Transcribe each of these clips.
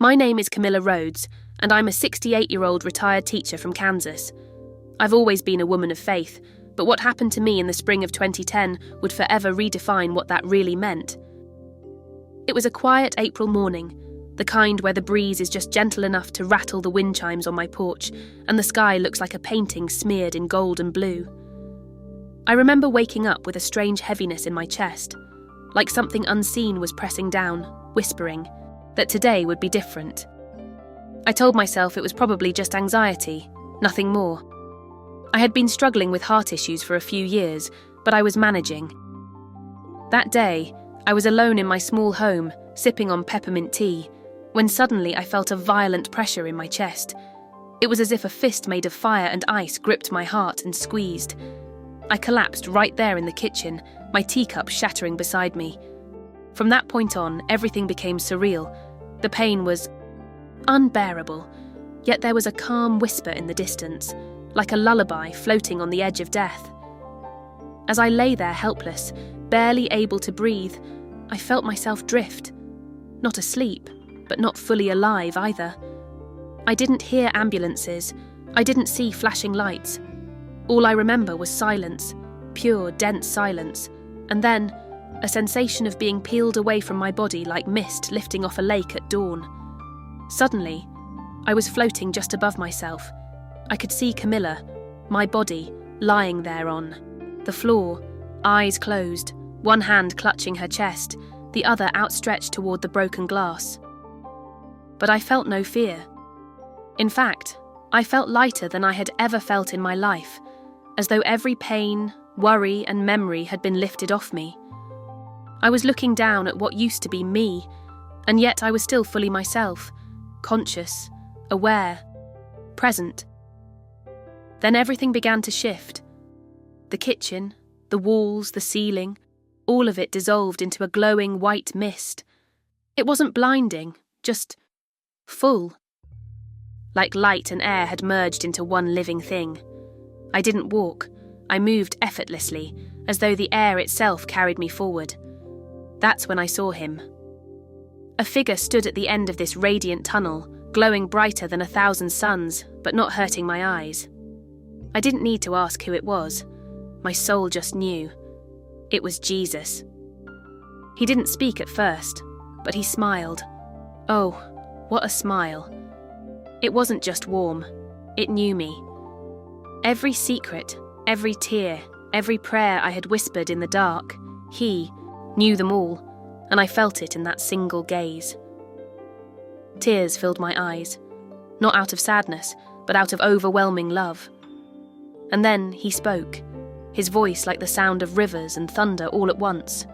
My name is Camilla Rhodes, and I'm a 68-year-old retired teacher from Kansas. I've always been a woman of faith, but what happened to me in the spring of 2010 would forever redefine what that really meant. It was a quiet April morning, the kind where the breeze is just gentle enough to rattle the wind chimes on my porch, and the sky looks like a painting smeared in gold and blue. I remember waking up with a strange heaviness in my chest, like something unseen was pressing down, whispering that today would be different. I told myself it was probably just anxiety, nothing more. I had been struggling with heart issues for a few years, but I was managing. That day, I was alone in my small home, sipping on peppermint tea, when suddenly I felt a violent pressure in my chest. It was as if a fist made of fire and ice gripped my heart and squeezed. I collapsed right there in the kitchen, my teacup shattering beside me. From that point on, everything became surreal. The pain was unbearable, yet there was a calm whisper in the distance, like a lullaby floating on the edge of death. As I lay there helpless, barely able to breathe, I felt myself drift. Not asleep, but not fully alive either. I didn't hear ambulances. I didn't see flashing lights. All I remember was silence, pure, dense silence, and then a sensation of being peeled away from my body like mist lifting off a lake at dawn. Suddenly, I was floating just above myself. I could see Camilla, my body, lying there on the floor, eyes closed, one hand clutching her chest, the other outstretched toward the broken glass. But I felt no fear. In fact, I felt lighter than I had ever felt in my life, as though every pain, worry, and memory had been lifted off me. I was looking down at what used to be me, and yet I was still fully myself, conscious, aware, present. Then everything began to shift. The kitchen, the walls, the ceiling, all of it dissolved into a glowing white mist. It wasn't blinding, just full. Like light and air had merged into one living thing. I didn't walk. I moved effortlessly, as though the air itself carried me forward. That's when I saw him. A figure stood at the end of this radiant tunnel, glowing brighter than 1,000 suns, but not hurting my eyes. I didn't need to ask who it was. My soul just knew. It was Jesus. He didn't speak at first, but he smiled. Oh, what a smile. It wasn't just warm. It knew me. Every secret, every tear, every prayer I had whispered in the dark, he knew them all, and I felt it in that single gaze. Tears filled my eyes, not out of sadness, but out of overwhelming love. And then he spoke, his voice like the sound of rivers and thunder all at once.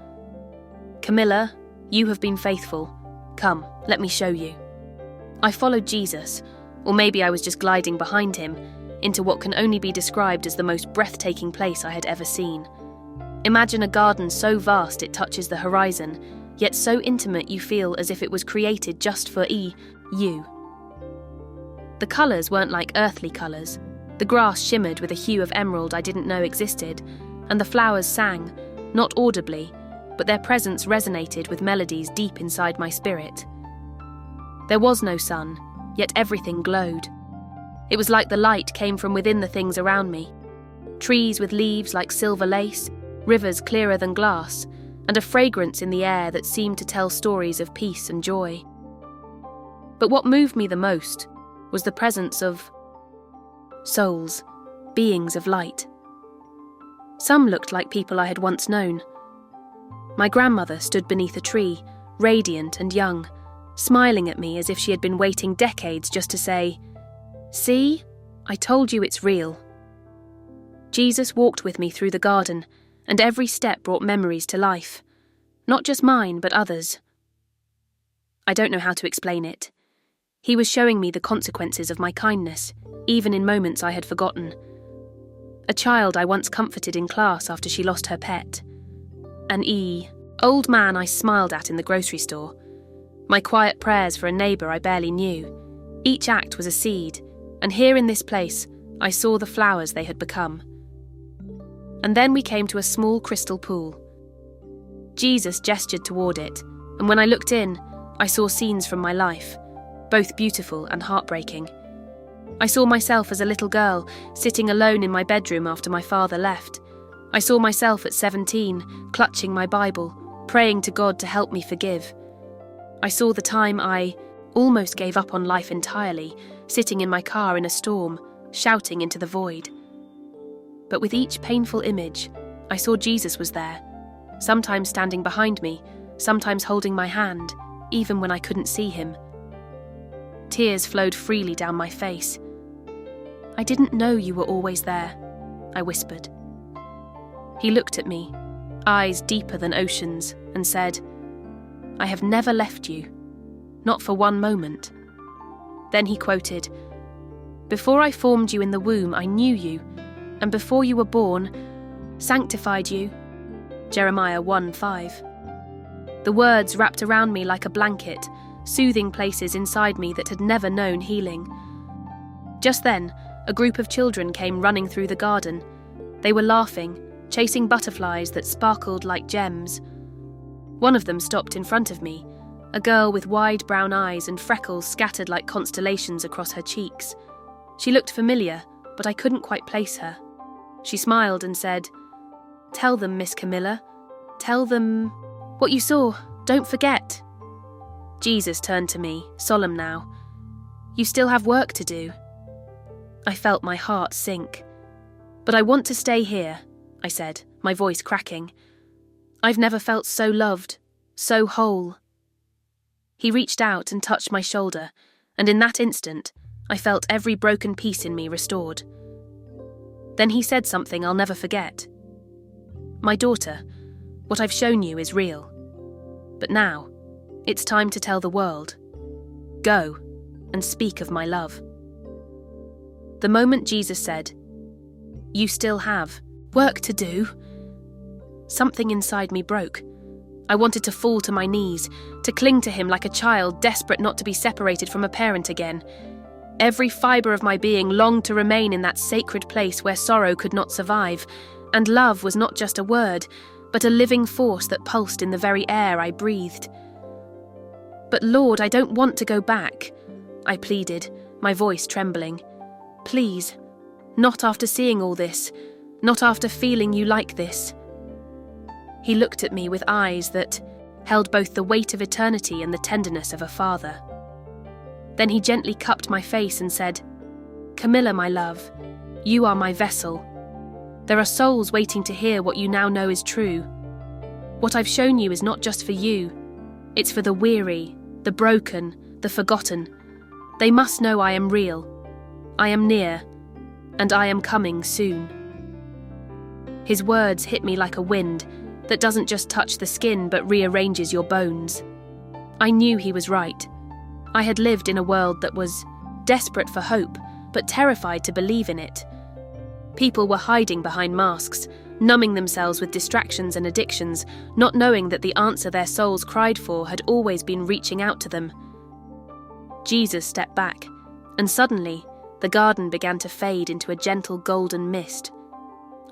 Camilla, you have been faithful. Come, let me show you. I followed Jesus, or maybe I was just gliding behind him, into what can only be described as the most breathtaking place I had ever seen. Imagine a garden so vast it touches the horizon, yet so intimate you feel as if it was created just for you. The colours weren't like earthly colours. The grass shimmered with a hue of emerald I didn't know existed, and the flowers sang, not audibly, but their presence resonated with melodies deep inside my spirit. There was no sun, yet everything glowed. It was like the light came from within the things around me. Trees with leaves like silver lace, rivers clearer than glass, and a fragrance in the air that seemed to tell stories of peace and joy. But what moved me the most was the presence of souls, beings of light. Some looked like people I had once known. My grandmother stood beneath a tree, radiant and young, smiling at me as if she had been waiting decades just to say, "See, I told you it's real." Jesus walked with me through the garden, and every step brought memories to life. Not just mine, but others. I don't know how to explain it. He was showing me the consequences of my kindness, even in moments I had forgotten. A child I once comforted in class after she lost her pet. An old man I smiled at in the grocery store. My quiet prayers for a neighbour I barely knew. Each act was a seed, and here in this place, I saw the flowers they had become. And then we came to a small crystal pool. Jesus gestured toward it, and when I looked in, I saw scenes from my life. both beautiful and heartbreaking. I saw myself as a little girl, sitting alone in my bedroom after my father left. I saw myself at 17, clutching my Bible, praying to God to help me forgive. I saw the time I almost gave up on life entirely, sitting in my car in a storm, shouting into the void. But with each painful image, I saw Jesus was there, sometimes standing behind me, sometimes holding my hand, even when I couldn't see him. Tears flowed freely down my face. "I didn't know you were always there," I whispered. He looked at me, eyes deeper than oceans, and said, "I have never left you, not for one moment." Then he quoted, "Before I formed you in the womb, I knew you, and before you were born, sanctified you." Jeremiah 1:5. The words wrapped around me like a blanket, soothing places inside me that had never known healing. Just then, a group of children came running through the garden. They were laughing, chasing butterflies that sparkled like gems. One of them stopped in front of me, a girl with wide brown eyes and freckles scattered like constellations across her cheeks. She looked familiar, but I couldn't quite place her. She smiled and said, "Tell them, Miss Camilla. Tell them what you saw. Don't forget." Jesus turned to me, solemn now. "You still have work to do." I felt my heart sink. "But I want to stay here," I said, my voice cracking. "I've never felt so loved, so whole." He reached out and touched my shoulder, and in that instant, I felt every broken piece in me restored. Then he said something I'll never forget. "My daughter, what I've shown you is real. But now, it's time to tell the world. Go and speak of my love." The moment Jesus said, "You still have work to do," something inside me broke. I wanted to fall to my knees, to cling to him like a child desperate not to be separated from a parent again. Every fibre of my being longed to remain in that sacred place where sorrow could not survive, and love was not just a word, but a living force that pulsed in the very air I breathed. "But Lord, I don't want to go back," I pleaded, my voice trembling. "Please, not after seeing all this, not after feeling you like this." He looked at me with eyes that held both the weight of eternity and the tenderness of a father. Then he gently cupped my face and said, "Camilla, my love, you are my vessel. There are souls waiting to hear what you now know is true. What I've shown you is not just for you. It's for the weary, the broken, the forgotten. They must know I am real. I am near, and I am coming soon." His words hit me like a wind that doesn't just touch the skin but rearranges your bones. I knew he was right. I had lived in a world that was desperate for hope, but terrified to believe in it. People were hiding behind masks, numbing themselves with distractions and addictions, not knowing that the answer their souls cried for had always been reaching out to them. Jesus stepped back, and suddenly, the garden began to fade into a gentle golden mist.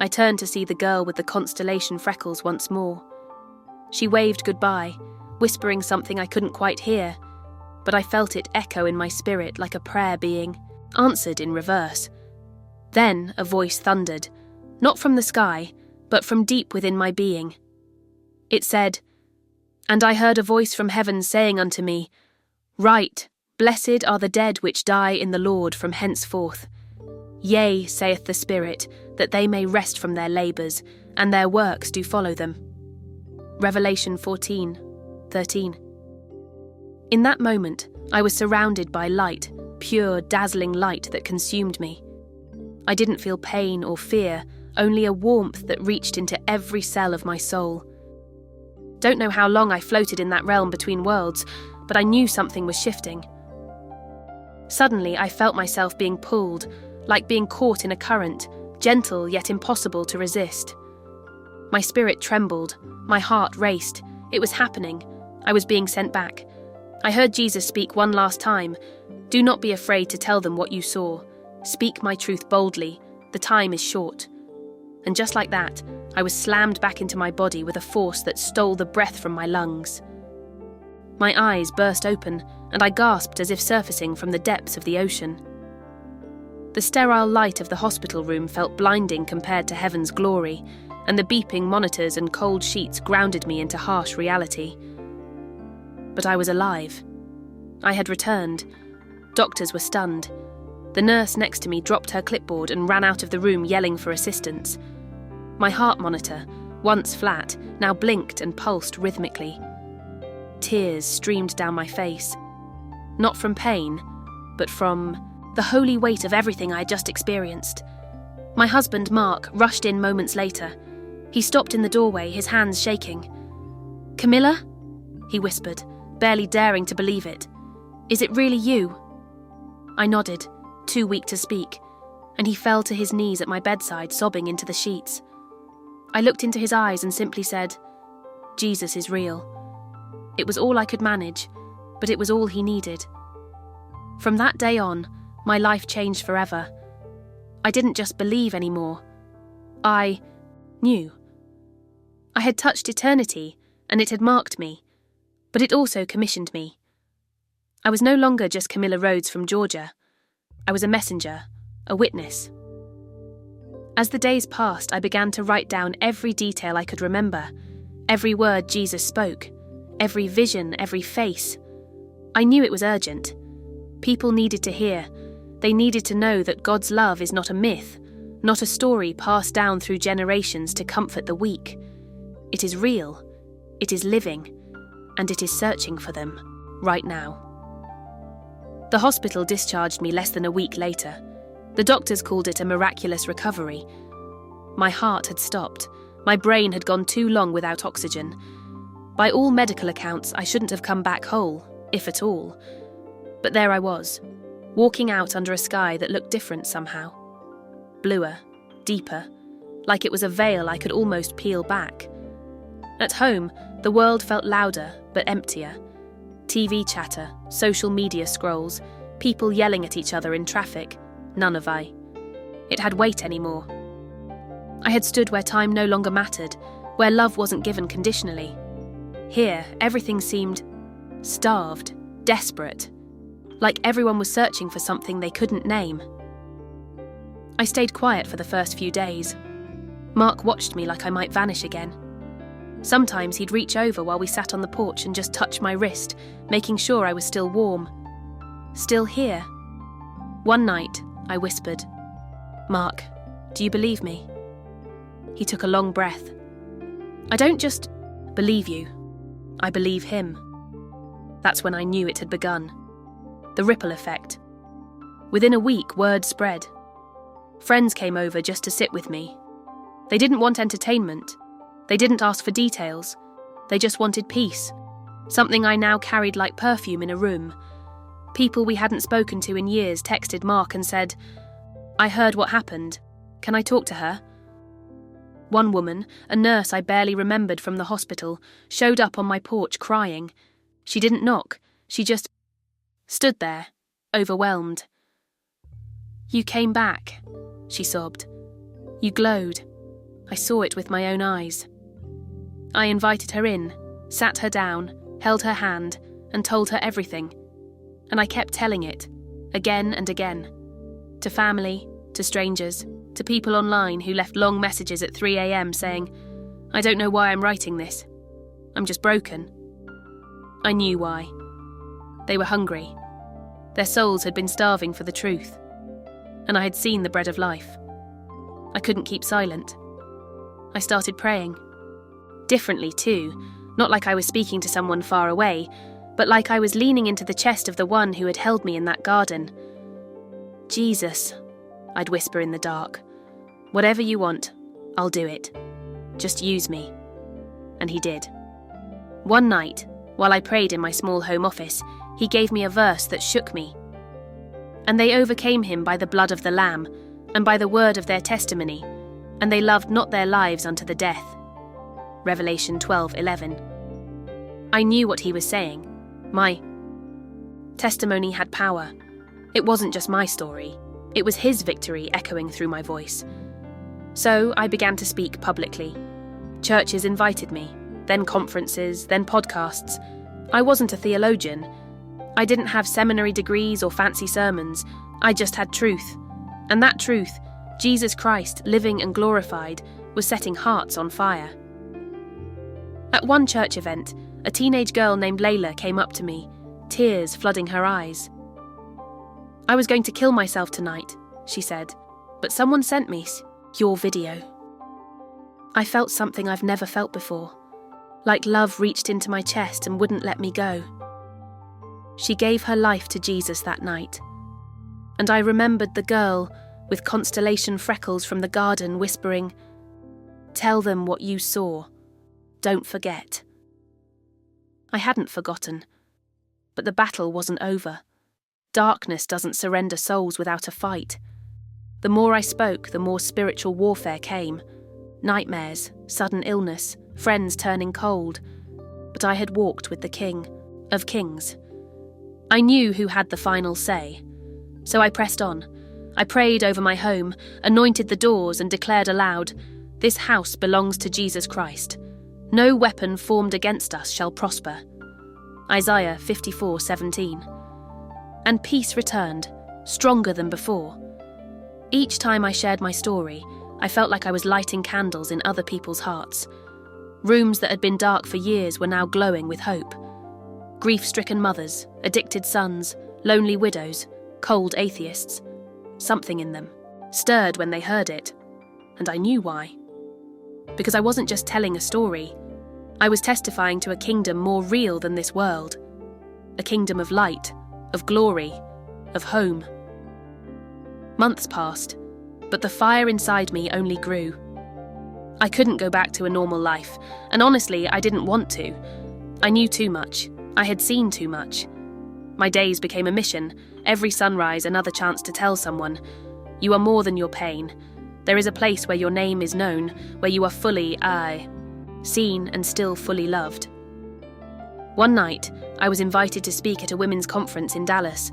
I turned to see the girl with the constellation freckles once more. She waved goodbye, whispering something I couldn't quite hear, but I felt it echo in my spirit like a prayer being answered in reverse. Then a voice thundered, not from the sky, but from deep within my being. It said, "And I heard a voice from heaven saying unto me, Write, Blessed are the dead which die in the Lord from henceforth. Yea, saith the Spirit, that they may rest from their labours, and their works do follow them." Revelation 14:13. In that moment, I was surrounded by light, pure, dazzling light that consumed me. I didn't feel pain or fear, only a warmth that reached into every cell of my soul. Don't know how long I floated in that realm between worlds, but I knew something was shifting. Suddenly, I felt myself being pulled, like being caught in a current, gentle yet impossible to resist. My spirit trembled, my heart raced. It was happening. I was being sent back. I heard Jesus speak one last time. "Do not be afraid to tell them what you saw. Speak my truth boldly. The time is short." And just like that, I was slammed back into my body with a force that stole the breath from my lungs. My eyes burst open, and I gasped as if surfacing from the depths of the ocean. The sterile light of the hospital room felt blinding compared to heaven's glory, and the beeping monitors and cold sheets grounded me into harsh reality. But I was alive. I had returned. Doctors were stunned. The nurse next to me dropped her clipboard and ran out of the room yelling for assistance. My heart monitor, once flat, now blinked and pulsed rhythmically. Tears streamed down my face. Not from pain, but from the holy weight of everything I had just experienced. My husband, Mark, rushed in moments later. He stopped in the doorway, his hands shaking. "Camilla?" he whispered, barely daring to believe it. "Is it really you?" I nodded, too weak to speak, and he fell to his knees at my bedside, sobbing into the sheets. I looked into his eyes and simply said, "Jesus is real." It was all I could manage, but it was all he needed. From that day on, my life changed forever. I didn't just believe anymore. I knew. I had touched eternity, and it had marked me, but it also commissioned me. I was no longer just Camilla Rhodes from Georgia. I was a messenger, a witness. As the days passed, I began to write down every detail I could remember, every word Jesus spoke, every vision, every face. I knew it was urgent. People needed to hear. They needed to know that God's love is not a myth, not a story passed down through generations to comfort the weak. It is real, it is living, and it is searching for them, right now. The hospital discharged me less than a week later. The doctors called it a miraculous recovery. My heart had stopped. My brain had gone too long without oxygen. By all medical accounts, I shouldn't have come back whole, if at all. But there I was, walking out under a sky that looked different somehow. Bluer, deeper, like it was a veil I could almost peel back. At home, the world felt louder, but emptier. TV chatter, social media scrolls, people yelling at each other in traffic, none of I. It had weight anymore. I had stood where time no longer mattered, where love wasn't given conditionally. Here, everything seemed starved, desperate, like everyone was searching for something they couldn't name. I stayed quiet for the first few days. Mark watched me like I might vanish again. Sometimes he'd reach over while we sat on the porch and just touch my wrist, making sure I was still warm. Still here. One night, I whispered, "Mark, do you believe me?" He took a long breath. "I don't just believe you. I believe him." That's when I knew it had begun. The ripple effect. Within a week, word spread. Friends came over just to sit with me. They didn't want entertainment. They didn't ask for details. They just wanted peace, something I now carried like perfume in a room. People we hadn't spoken to in years texted Mark and said, "I heard what happened. Can I talk to her?" One woman, a nurse I barely remembered from the hospital, showed up on my porch crying. She didn't knock. She just stood there, overwhelmed. "You came back," she sobbed. "You glowed. I saw it with my own eyes." I invited her in, sat her down, held her hand, and told her everything. And I kept telling it, again and again. To family, to strangers, to people online who left long messages at 3 a.m. saying, "I don't know why I'm writing this. I'm just broken." I knew why. They were hungry. Their souls had been starving for the truth. And I had seen the bread of life. I couldn't keep silent. I started praying. Differently too, not like I was speaking to someone far away, but like I was leaning into the chest of the one who had held me in that garden. "Jesus," I'd whisper in the dark, "whatever you want, I'll do it. Just use me." And he did. One night, while I prayed in my small home office, he gave me a verse that shook me. "And they overcame him by the blood of the Lamb, and by the word of their testimony, and they loved not their lives unto the death." Revelation 12:11. I knew what he was saying. My testimony had power. It wasn't just my story. It was his victory echoing through my voice. So I began to speak publicly. Churches invited me, then conferences, then podcasts. I wasn't a theologian. I didn't have seminary degrees or fancy sermons. I just had truth. And that truth, Jesus Christ, living and glorified, was setting hearts on fire. At one church event, a teenage girl named Layla came up to me, tears flooding her eyes. "I was going to kill myself tonight," she said, "but someone sent me your video." I felt something I've never felt before, like love reached into my chest and wouldn't let me go. She gave her life to Jesus that night, and I remembered the girl with constellation freckles from the garden whispering, "Tell them what you saw. Don't forget." I hadn't forgotten, but the battle wasn't over. Darkness doesn't surrender souls without a fight. The more I spoke, the more spiritual warfare came. Nightmares, sudden illness, friends turning cold. But I had walked with the King of Kings. I knew who had the final say. So I pressed on. I prayed over my home, anointed the doors, and declared aloud, "This house belongs to Jesus Christ. No weapon formed against us shall prosper." Isaiah 54:17. And peace returned, stronger than before. Each time I shared my story, I felt like I was lighting candles in other people's hearts. Rooms that had been dark for years were now glowing with hope. Grief-stricken mothers, addicted sons, lonely widows, cold atheists. Something in them stirred when they heard it, and I knew why. Because I wasn't just telling a story, I was testifying to a kingdom more real than this world. A kingdom of light, of glory, of home. Months passed, but the fire inside me only grew. I couldn't go back to a normal life, and honestly, I didn't want to. I knew too much. I had seen too much. My days became a mission, every sunrise another chance to tell someone, "You are more than your pain. There is a place where your name is known, where you are fully seen and still fully loved." One night, I was invited to speak at a women's conference in Dallas.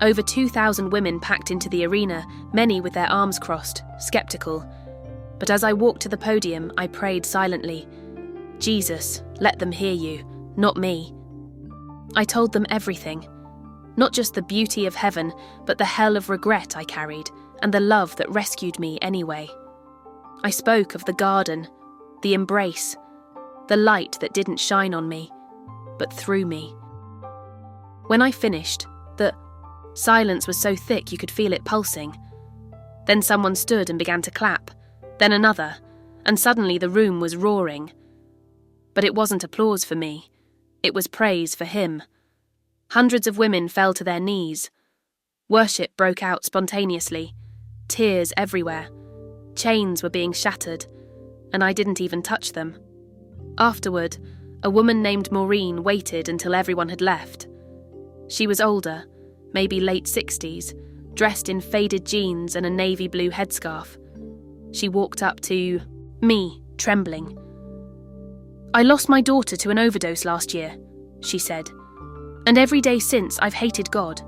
Over 2,000 women packed into the arena, many with their arms crossed, skeptical. But as I walked to the podium, I prayed silently, "Jesus, let them hear you, not me." I told them everything. Not just the beauty of heaven, but the hell of regret I carried, and the love that rescued me anyway. I spoke of the garden, the embrace, the light that didn't shine on me, but through me. When I finished, the silence was so thick you could feel it pulsing. Then someone stood and began to clap, then another, and suddenly the room was roaring. But it wasn't applause for me, it was praise for him. Hundreds of women fell to their knees. Worship broke out spontaneously, tears everywhere. Chains were being shattered, and I didn't even touch them. Afterward, a woman named Maureen waited until everyone had left. She was older, maybe late 60s, dressed in faded jeans and a navy blue headscarf. She walked up to me, trembling. "I lost my daughter to an overdose last year," she said. "And every day since I've hated God.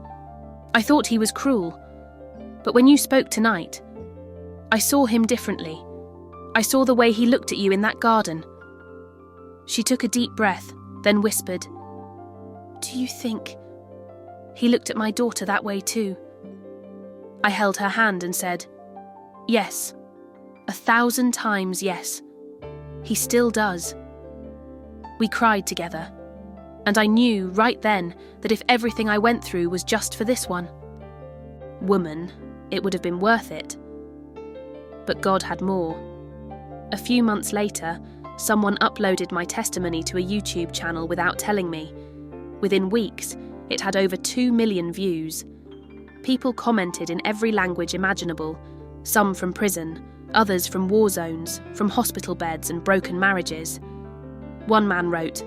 I thought he was cruel. But when you spoke tonight, I saw him differently. I saw the way he looked at you in that garden." She took a deep breath, then whispered, "Do you think he looked at my daughter that way too?" I held her hand and said, "Yes, 1,000 times yes. He still does." We cried together, and I knew right then that if everything I went through was just for this one woman, it would have been worth it. But God had more. A few months later, someone uploaded my testimony to a YouTube channel without telling me. Within weeks, it had over 2 million views. People commented in every language imaginable, some from prison, others from war zones, from hospital beds and broken marriages. One man wrote,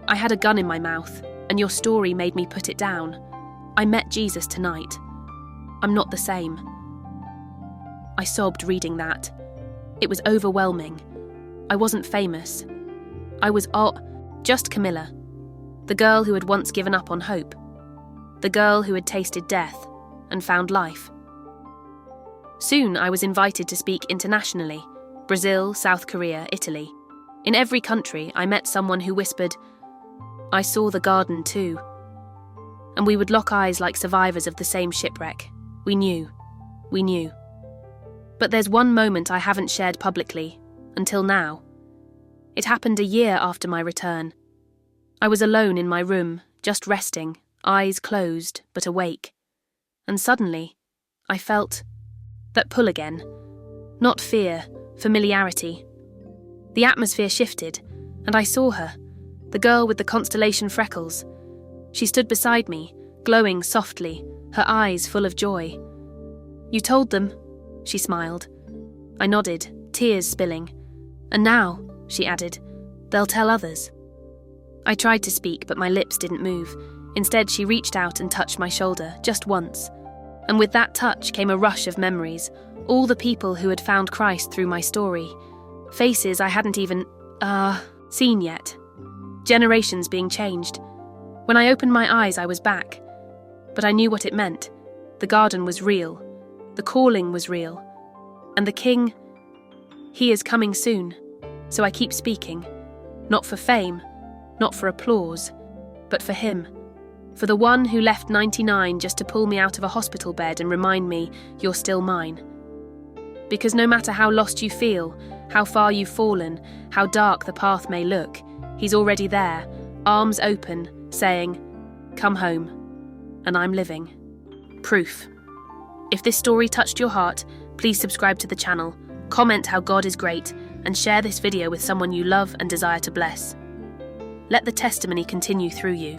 "I had a gun in my mouth, and your story made me put it down. I met Jesus tonight. I'm not the same." I sobbed reading that. It was overwhelming. I wasn't famous. I was just Camilla, the girl who had once given up on hope, the girl who had tasted death and found life. Soon I was invited to speak internationally, Brazil, South Korea, Italy. In every country I met someone who whispered, "I saw the garden too." and we would lock eyes like survivors of the same shipwreck. We knew. But there's one moment I haven't shared publicly, until now. It happened a year after my return. I was alone in my room, just resting, eyes closed, but awake. And suddenly, I felt that pull again. Not fear, familiarity. The atmosphere shifted, and I saw her, the girl with the constellation freckles. She stood beside me, glowing softly, her eyes full of joy. "You told them?" she smiled. I nodded, tears spilling. "And now," she added, "they'll tell others." I tried to speak, but my lips didn't move. Instead, she reached out and touched my shoulder, just once. And with that touch came a rush of memories, all the people who had found Christ through my story. Faces I hadn't even, seen yet. Generations being changed. When I opened my eyes, I was back. But I knew what it meant. The garden was real. The calling was real. And the King, he is coming soon. So I keep speaking. Not for fame, not for applause, but for him. For the one who left 99 just to pull me out of a hospital bed and remind me, you're still mine. Because no matter how lost you feel, how far you've fallen, how dark the path may look, he's already there, arms open, saying, "Come home." And I'm living. Proof. If this story touched your heart, please subscribe to the channel, comment how God is great, and share this video with someone you love and desire to bless. Let the testimony continue through you.